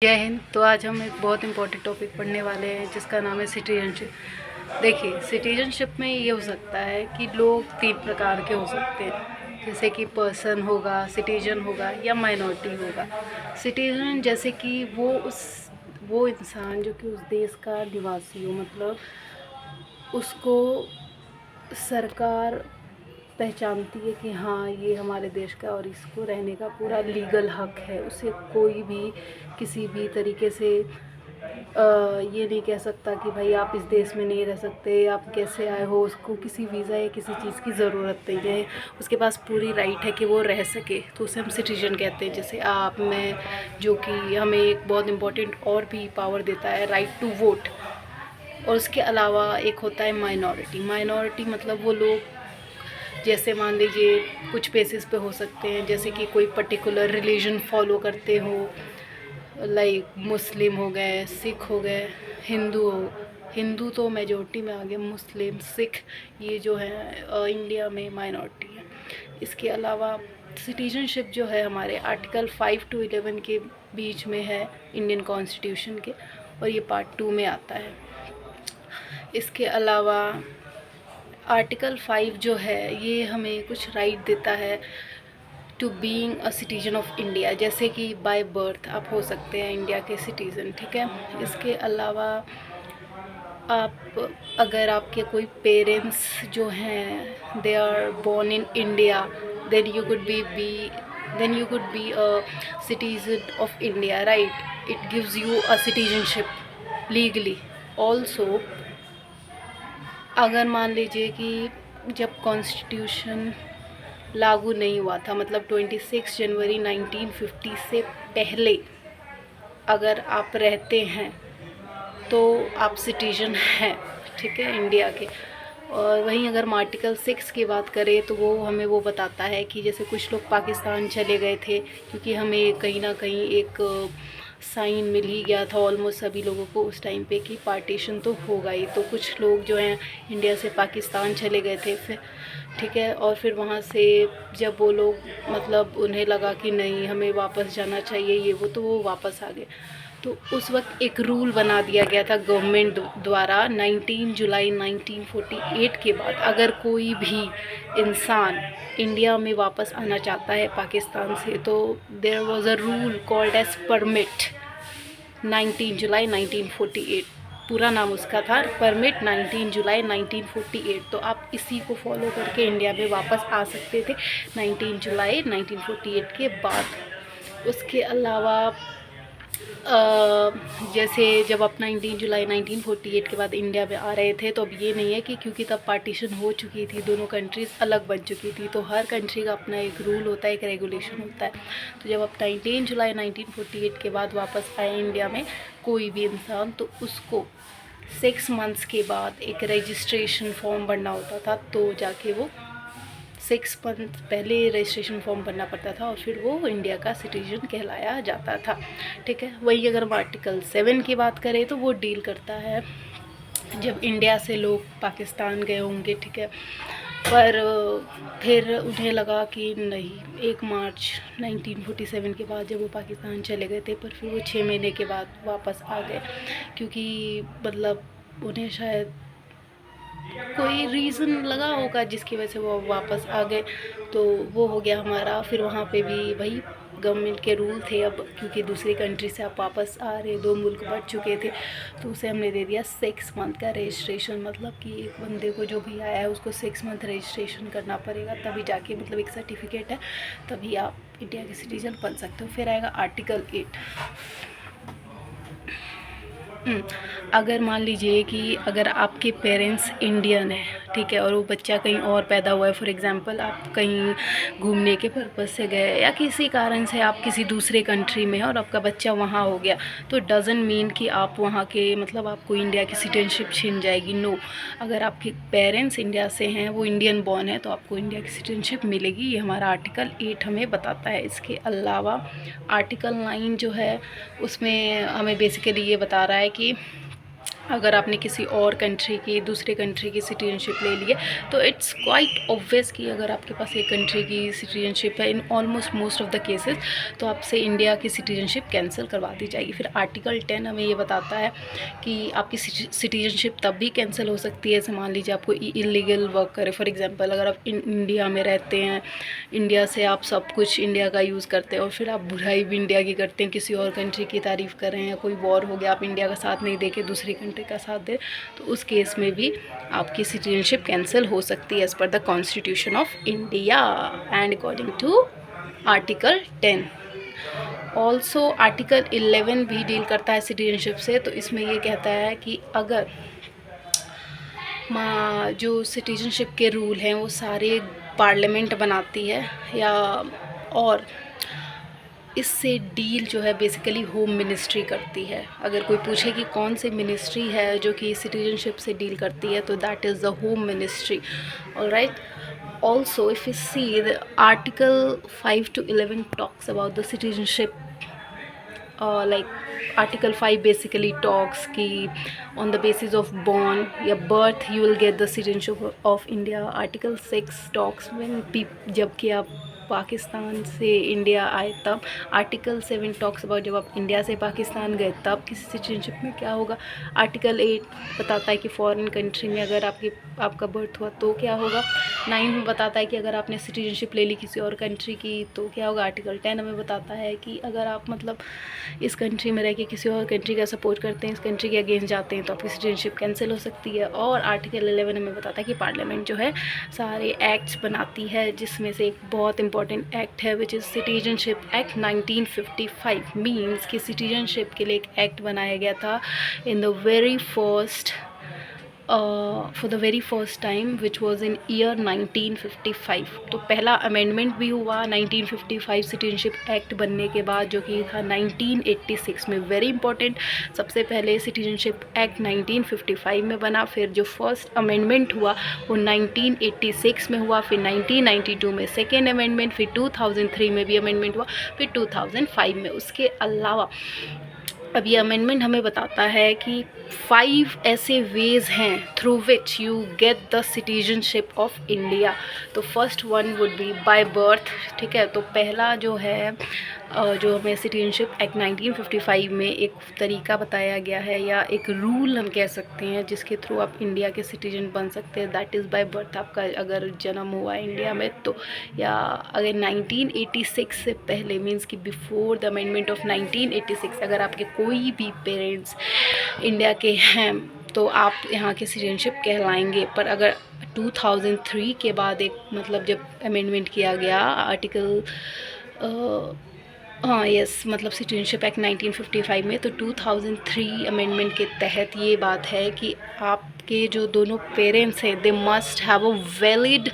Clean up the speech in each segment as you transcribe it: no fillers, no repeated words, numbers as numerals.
जय हिंद। तो आज हम एक बहुत इम्पोर्टेंट टॉपिक पढ़ने वाले हैं जिसका नाम है सिटीजनशिप। देखिए, सिटीजनशिप में ये हो सकता है कि लोग 3 प्रकार के हो सकते हैं, जैसे कि पर्सन होगा, सिटीजन होगा या माइनॉरिटी होगा। सिटीजन जैसे कि वो इंसान जो कि उस देश का निवासी हो, मतलब उसको सरकार पहचानती है कि हाँ, ये हमारे देश का और इसको रहने का पूरा लीगल हक है। उसे कोई भी किसी भी तरीके से ये नहीं कह सकता कि भाई आप इस देश में नहीं रह सकते, आप कैसे आए हो। उसको किसी वीज़ा या किसी चीज़ की ज़रूरत नहीं है, उसके पास पूरी राइट है कि वो रह सके। तो उसे हम सिटीजन कहते हैं। जैसे आप, मैं, जो कि हमें एक बहुत इम्पोर्टेंट और भी पावर देता है, राइट टू वोट। और उसके अलावा एक होता है माइनॉरिटी। माइनॉरिटी मतलब वो लोग, जैसे मान लीजिए कुछ बेसिस पे हो सकते हैं, जैसे कि कोई पर्टिकुलर रिलीजन फॉलो करते हो, लाइक मुस्लिम हो गए, सिख हो गए, हिंदू तो मेजोरिटी में आ गए, मुस्लिम, सिख, ये जो है इंडिया में माइनॉरिटी है। इसके अलावा सिटीजनशिप जो है हमारे आर्टिकल 5 to 11 के बीच में है इंडियन कॉन्स्टिट्यूशन के, और ये पार्ट 2 में आता है। इसके अलावा आर्टिकल 5 जो है ये हमें कुछ राइट देता है to being a citizen of India, जैसे कि बाय बर्थ आप हो सकते हैं इंडिया के सिटीज़न, ठीक है। इसके अलावा आप, अगर आपके कोई पेरेंट्स जो हैं they are born in India, then you could be a citizen of India, right. It gives you a citizenship legally. Also अगर मान लीजिए कि जब कॉन्स्टिट्यूशन लागू नहीं हुआ था, मतलब 26 जनवरी 1950 से पहले अगर आप रहते हैं तो आप सिटीजन हैं, ठीक है, इंडिया के। और वहीं अगर हम आर्टिकल 6 की बात करें तो वो हमें वो बताता है कि जैसे कुछ लोग पाकिस्तान चले गए थे, क्योंकि हमें कहीं ना कहीं एक साइन मिल ही गया था ऑलमोस्ट सभी लोगों को उस टाइम पे कि पार्टीशन तो होगा ही। तो कुछ लोग जो हैं इंडिया से पाकिस्तान चले गए थे फिर, ठीक है। और फिर वहाँ से जब वो लोग, मतलब उन्हें लगा कि नहीं हमें वापस जाना चाहिए ये वो, तो वो वापस आ गए। तो उस वक्त एक रूल बना दिया गया था गवर्नमेंट द्वारा 19 जुलाई 1948 के बाद, अगर कोई भी इंसान इंडिया में वापस आना चाहता है पाकिस्तान से, तो there was a rule called as permit 19 July 1948। पूरा नाम उसका था परमिट 19 जुलाई 1948। तो आप इसी को फॉलो करके इंडिया में वापस आ सकते थे 19 जुलाई 1948 के बाद। उसके अलावा जैसे जब आप 19 जुलाई 1948 के बाद इंडिया में आ रहे थे, तो अब ये नहीं है कि क्योंकि तब पार्टीशन हो चुकी थी, दोनों कंट्रीज़ अलग बन चुकी थी, तो हर कंट्री का अपना एक रूल होता है, एक रेगुलेशन होता है। तो जब आप 19 जुलाई 1948 के बाद वापस आए इंडिया में कोई भी इंसान, तो उसको 6 मंथ्स के बाद एक रजिस्ट्रेशन फॉर्म भरना होता था, तो जाके वो 6 मंथ पहले रजिस्ट्रेशन फॉर्म भरना पड़ता था और फिर वो इंडिया का सिटीजन कहलाया जाता था, ठीक है। वही अगर हम आर्टिकल 7 की बात करें तो वो डील करता है जब इंडिया से लोग पाकिस्तान गए होंगे, ठीक है, पर फिर उन्हें लगा कि नहीं, 1 मार्च 1947 के बाद जब वो पाकिस्तान चले गए थे, पर फिर वो 6 महीने के बाद वापस आ गए, क्योंकि मतलब उन्हें शायद कोई रीज़न लगा होगा जिसकी वजह से वो वापस आ गए। तो वो हो गया हमारा। फिर वहाँ पे भी वही गवर्नमेंट के रूल थे, अब क्योंकि दूसरी कंट्री से आप वापस आ रहे, 2 मुल्क बढ़ चुके थे, तो उसे हमने दे दिया 6 मंथ का रजिस्ट्रेशन। मतलब कि एक बंदे को जो भी आया है उसको 6 मंथ रजिस्ट्रेशन करना पड़ेगा, तभी जाके, मतलब एक सर्टिफिकेट है, तभी आप इंडिया के सिटीजन बन सकते हो। फिर आएगा आर्टिकल 8। अगर मान लीजिए कि अगर आपके पेरेंट्स इंडियन हैं, ठीक है, और वो बच्चा कहीं और पैदा हुआ है, फॉर एग्जांपल आप कहीं घूमने के पर्पज़ से गए या किसी कारण से आप किसी दूसरे कंट्री में हैं और आपका बच्चा वहाँ हो गया, तो डज़न्ट मीन कि आप वहाँ के, मतलब आपको इंडिया की सिटीजनशिप छिन जाएगी। नो, अगर आपके पेरेंट्स इंडिया से हैं, वो इंडियन बॉर्न है, तो आपको इंडिया की सिटीजनशिप मिलेगी। ये हमारा आर्टिकल 8 हमें बताता है। इसके अलावा आर्टिकल 9 जो है उसमें हमें बेसिकली ये बता रहा है कि अगर आपने किसी और कंट्री की, दूसरे कंट्री की सिटीजनशिप ले ली है तो इट्स क्वाइट ऑब्वियस कि अगर आपके पास एक कंट्री की सिटीजनशिप है in almost most of the cases, तो आपसे इंडिया की सिटीजनशिप कैंसिल करवा दी जाएगी। फिर आर्टिकल 10 हमें ये बताता है कि आपकी सिटीजनशिप तब भी कैंसिल हो सकती है। जैसे मान लीजिए आपको इलीगल वर्क करे, फॉर एग्जांपल अगर आप इंडिया में रहते हैं, इंडिया से आप सब कुछ इंडिया का यूज़ करते हैं और फिर आप बुराई भी इंडिया की करते हैं, किसी और कंट्री की तारीफ़ कर रहे हैं, कोई वॉर हो गया, आप इंडिया का साथ नहीं दे के दूसरी कंट्री का साथ दे, तो उस केस में भी आपकी सिटीजनशिप कैंसिल हो सकती है as per the constitution of India and according to article 10। Also article 11 भी डील करता है सिटीजनशिप से। तो इसमें ये कहता है कि अगर जो सिटीजनशिप के रूल हैं वो सारे पार्लियामेंट बनाती है या और इससे डील जो है बेसिकली होम मिनिस्ट्री करती है। अगर कोई पूछे कि कौन सी मिनिस्ट्री है जो कि सिटीजनशिप से डील करती है, तो that is the home ministry. Alright, also if you see the article 5 to 11 talks about the citizenship, like article 5 basically talks कि on the basis of born या birth you will get the citizenship of India. article 6 talks when जब कि आप पाकिस्तान से India आए तब। Article 7 talks about जब आप इंडिया से पाकिस्तान गए तब किसी सिटीजनशिप में क्या होगा। आर्टिकल 8 बताता है कि फॉरेन कंट्री में अगर आपका बर्थ हुआ तो क्या होगा। 9 में बताता है कि अगर आपने सिटीजनशिप ले ली किसी और कंट्री की तो क्या होगा। आर्टिकल 10 हमें बताता है कि अगर आप मतलब इस कंट्री में रह के किसी और कंट्री का सपोर्ट करते हैं, इस कंट्री के अगेंस्ट जाते हैं, तो आपकी सिटीजनशिप कैंसिल हो सकती है। और आर्टिकल 11 हमें बताता है कि पार्लियामेंट जो है सारे एक्ट्स बनाती है, जिसमें से एक बहुत इंपॉर्टेंट एक्ट है which is citizenship act 1955। Means कि सिटीजनशिप के लिए एक एक्ट बनाया गया था in the very first for the very first time which was in year 1955। तो पहला अमेंडमेंट भी हुआ 1955 सिटीजनशिप एक्ट बनने के बाद, जो कि था 1986 में। वेरी इंपॉर्टेंट, सबसे पहले सिटीजनशिप एक्ट 1955 में बना, फिर जो फर्स्ट अमेंडमेंट हुआ वो 1986 में हुआ, फिर 1992 में सेकेंड अमेंडमेंट, फिर 2003 में भी अमेंडमेंट हुआ, फिर 2005 में। उसके अलावा अब ये अमेंडमेंट हमें बताता है कि 5 ऐसे वेज़ हैं through which you get the citizenship of India. तो first one would be by birth, ठीक है। तो पहला जो है जो हमें सिटीजनशिप एक्ट 1955 में एक तरीका बताया गया है या एक रूल हम कह सकते हैं जिसके थ्रू आप इंडिया के सिटीजन बन सकते हैं, दैट इज़ बाय बर्थ। आपका अगर जन्म हुआ है इंडिया में तो, या अगर 1986 से पहले, मीन्स कि बिफोर द अमेंडमेंट ऑफ 1986 अगर आपके कोई भी पेरेंट्स इंडिया के हैं तो आप यहाँ के सिटीजनशिप कहलाएंगे। पर अगर 2003 के बाद एक मतलब जब अमेंडमेंट किया गया आर्टिकल मतलब सिटीजनशिप एक्ट 1955 में, तो 2003 अमेंडमेंट के तहत ये बात है कि आपके जो दोनों पेरेंट्स हैं they must have a valid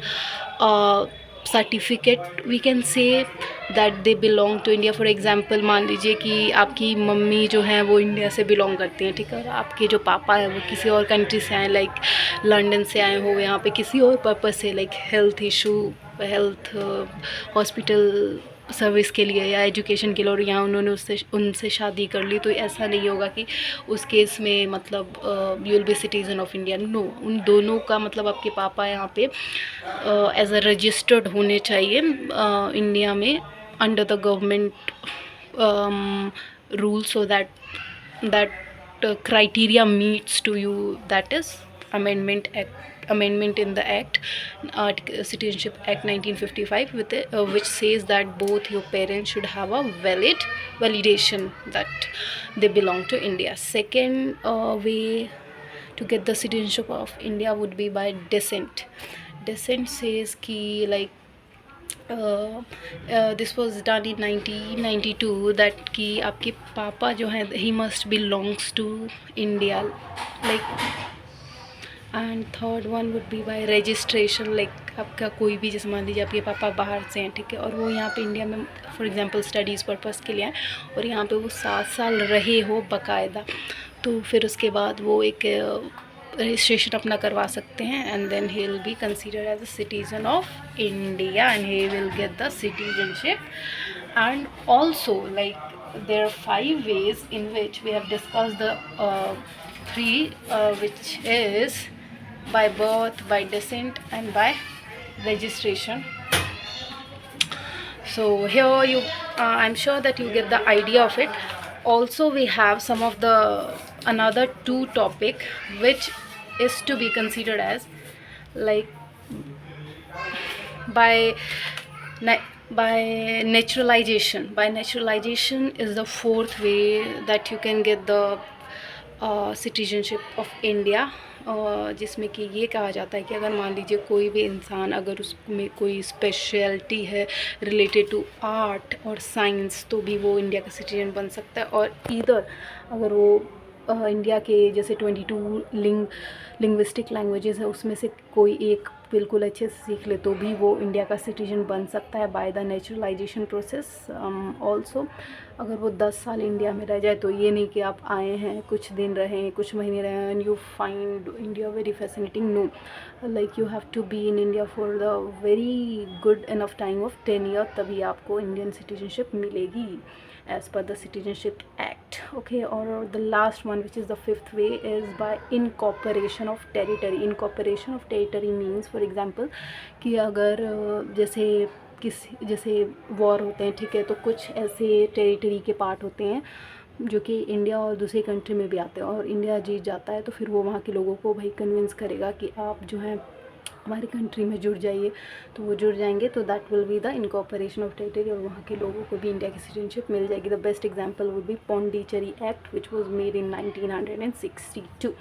certificate, we can say that they belong to India. For example मान लीजिए कि आपकी मम्मी जो हैं वो इंडिया से बिलोंग करती हैं, ठीक है, और आपके जो पापा हैं वो किसी और कंट्री से आए, लाइक लंदन से आए हो यहाँ पे किसी और पर्पज़ से, like health issue, health hospital service के लिए या एजुकेशन के लिए, और यहाँ उन्होंने उनसे शादी कर ली, तो ऐसा नहीं होगा कि उस केस में मतलब you will be citizen of India. No, उन दोनों का मतलब आपके पापा यहाँ पे एज अ रजिस्टर्ड होने चाहिए इंडिया में under the government rule, so that criteria meets to you, that is amendment in the act, Citizenship Act 1955 with which says that both your parents should have a validation that they belong to India. Second way to get the citizenship of India would be by descent. Descent says ki like this was done in 1992 that कि आपके पापा जो हैं he must belongs to India, like. And third one would be by registration, like आपका कोई भी, जैसे मान लीजिए आपके पापा बाहर से हैं, ठीक है, और वो यहाँ पे इंडिया में फॉर एग्जांपल स्टडीज़ पर्पज़ के लिए आए और यहाँ पे वो 7 साल रहे हो बाकायदा, तो फिर उसके बाद वो एक रजिस्ट्रेशन अपना करवा सकते हैं and then he will be considered as a citizen of India and he will get the citizenship. And also like there are 5 ways in which we have discussed the 3, which is by birth, by descent, and by registration. So here you, I'm sure that you get the idea of it. Also, we have some of the another 2 topic which is to be considered as like by naturalization. By naturalization is the 4th way that you can get the citizenship of India, जिसमें कि ये कहा जाता है कि अगर मान लीजिए कोई भी इंसान अगर उसमें कोई स्पेशलिटी है रिलेटेड टू आर्ट और साइंस तो भी वो इंडिया का सिटीजन बन सकता है। और इधर अगर वो इंडिया के जैसे 22 लिंग्विस्टिक लैंग्वेजेस है उसमें से कोई एक बिल्कुल अच्छे से सीख ले तो भी वो इंडिया का सिटीजन बन सकता है by the naturalisation process. Also अगर वो 10 साल इंडिया में रह जाए तो ये नहीं कि आप आए हैं कुछ दिन रहें कुछ महीने रहें and you find India very fascinating, no, like you have to be in India for the very good enough time of 10 year, तभी आपको इंडियन सिटीजनशिप मिलेगी as per the Citizenship Act. Okay, or the last one, which is the 5th way, is by incorporation of territory. Incorporation of territory means, for example, कि अगर जैसे war होते हैं, ठीक है, तो कुछ ऐसे टेरिटरी के पार्ट होते हैं जो कि इंडिया और दूसरी कंट्री में भी आते हैं और इंडिया जीत जाता है तो फिर वो वहाँ के लोगों को भाई कन्विंस करेगा कि आप जो हैं हमारी कंट्री में जुड़ जाइए, तो वो जुड़ जाएंगे, तो that will be the incorporation of territory और वहाँ के लोगों को भी इंडिया की सिटीजनशिप मिल जाएगी। The best example would be Pondicherry act which was made in 1962।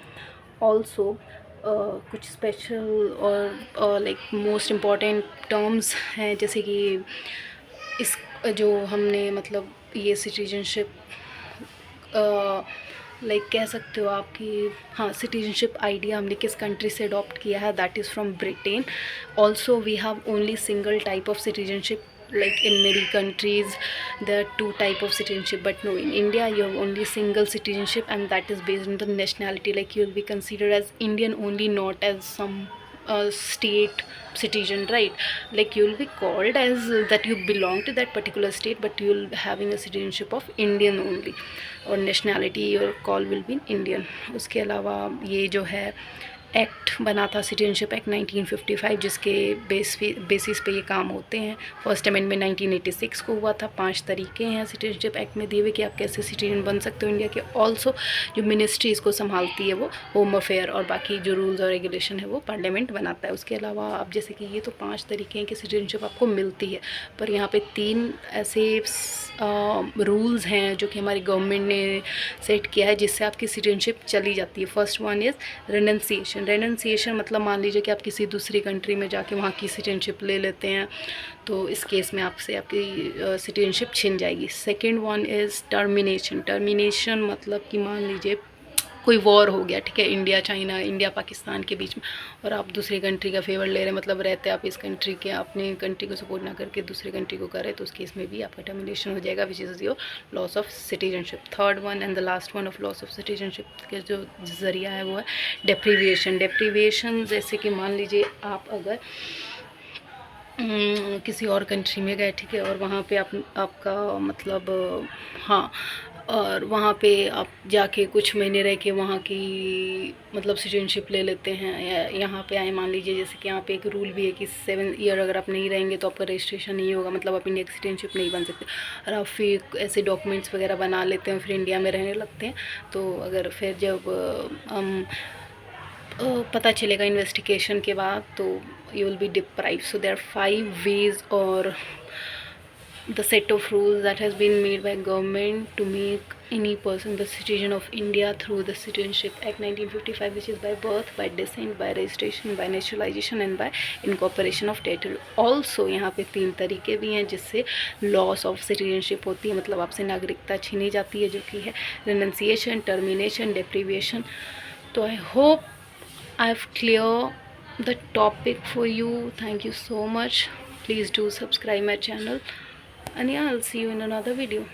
Also कुछ स्पेशल और लाइक मोस्ट इम्पॉर्टेंट टर्म्स हैं, जैसे कि इस जो हमने मतलब ये सिटीजनशिप लाइक कह सकते हो आप कि हाँ सिटीजनशिप आइडिया हमने किस कंट्री से अडॉप्ट किया है, that is from Britain. Also we have only single type of citizenship, like in many countries there are 2 type of citizenship, but no, in India you have only single citizenship and that is based on the nationality, like you will be considered as Indian only, not as some state citizen, right? Like you will be called as that you belong to that particular state, but you will be having a citizenship of Indian only, और nationality your call will be Indian। उसके अलावा ये जो है act बना था citizenship act 1955, जिसके basis पे ये काम होते हैं। फर्स्ट अमेंडमेंट 1986 को हुआ था। 5 तरीके हैं सिटीजनशिप एक्ट में दिए हुए कि आप कैसे सिटीजन बन सकते हो इंडिया के। ऑल्सो जो मिनिस्ट्री इसको संभालती है वो होम अफेयर, और बाकी जो रूल्स और रेगुलेशन है वो पार्लियामेंट बनाता है। उसके अलावा अब जैसे कि ये तो 5 तरीके हैं कि सिटीजनशिप आपको मिलती है, पर यहाँ पे 3 ऐसे रूल्स हैं जो कि हमारी गवर्नमेंट ने सेट किया है जिससे आपकी सिटीजनशिप चली जाती है। First one is renunciation. Renunciation मतलब मान लीजिए कि आप किसी दूसरी कंट्री में जाके वहाँ की सिटीजनशिप ले लेते हैं, तो इस केस में आपसे आपकी सिटीजनशिप छिन जाएगी। Second one is termination. Termination मतलब कि मान लीजिए कोई वॉर हो गया, ठीक है, इंडिया चाइना, इंडिया पाकिस्तान के बीच में, और आप दूसरी कंट्री का फेवर ले रहे हैं, मतलब रहते आप इस कंट्री के, अपने कंट्री को सपोर्ट ना करके दूसरी कंट्री को करें, तो उस केस में भी आपका टर्मिनेशन हो जाएगा, which is your loss of citizenship. Third one and the last one of loss of citizenship के जो ज़रिया है वो है डेप्रीविएशन। डेप्रीविएशन जैसे कि मान लीजिए आप अगर किसी और कंट्री में गए, ठीक है, और वहाँ पे आपका मतलब हाँ, और वहाँ पे आप जाके कुछ महीने रह के वहाँ की मतलब सिटीजनशिप ले लेते हैं, या यहाँ पे आए, मान लीजिए जैसे कि यहाँ पे एक रूल भी है कि 7 ईयर अगर आप नहीं रहेंगे तो आपका रजिस्ट्रेशन नहीं होगा, मतलब आप इंडिया की सिटीजनशिप नहीं बन सकते। और आप फिर ऐसे डॉक्यूमेंट्स वगैरह बना लेते हैं, फिर इंडिया में रहने लगते हैं, तो अगर फिर जब हम पता चलेगा इन्वेस्टिगेशन के बाद, तो you will be deprive. So there are 5 ways और the set of rules that has been made by government to make any person the citizen of India through the Citizenship Act 1955, which is by birth, by descent, by registration, by naturalization and by incorporation of territory. Also यहाँ पे 3 तरीके भी हैं जिससे loss of citizenship होती है, मतलब आपसे नागरिकता छीनी जाती है, जो कि है रेनन्सिएशन, टर्मिनेशन, डेप्रीविएशन। तो I hope I have clear the topic for you. Thank you so much. Please do subscribe my channel, and yeah, I'll see you in another video.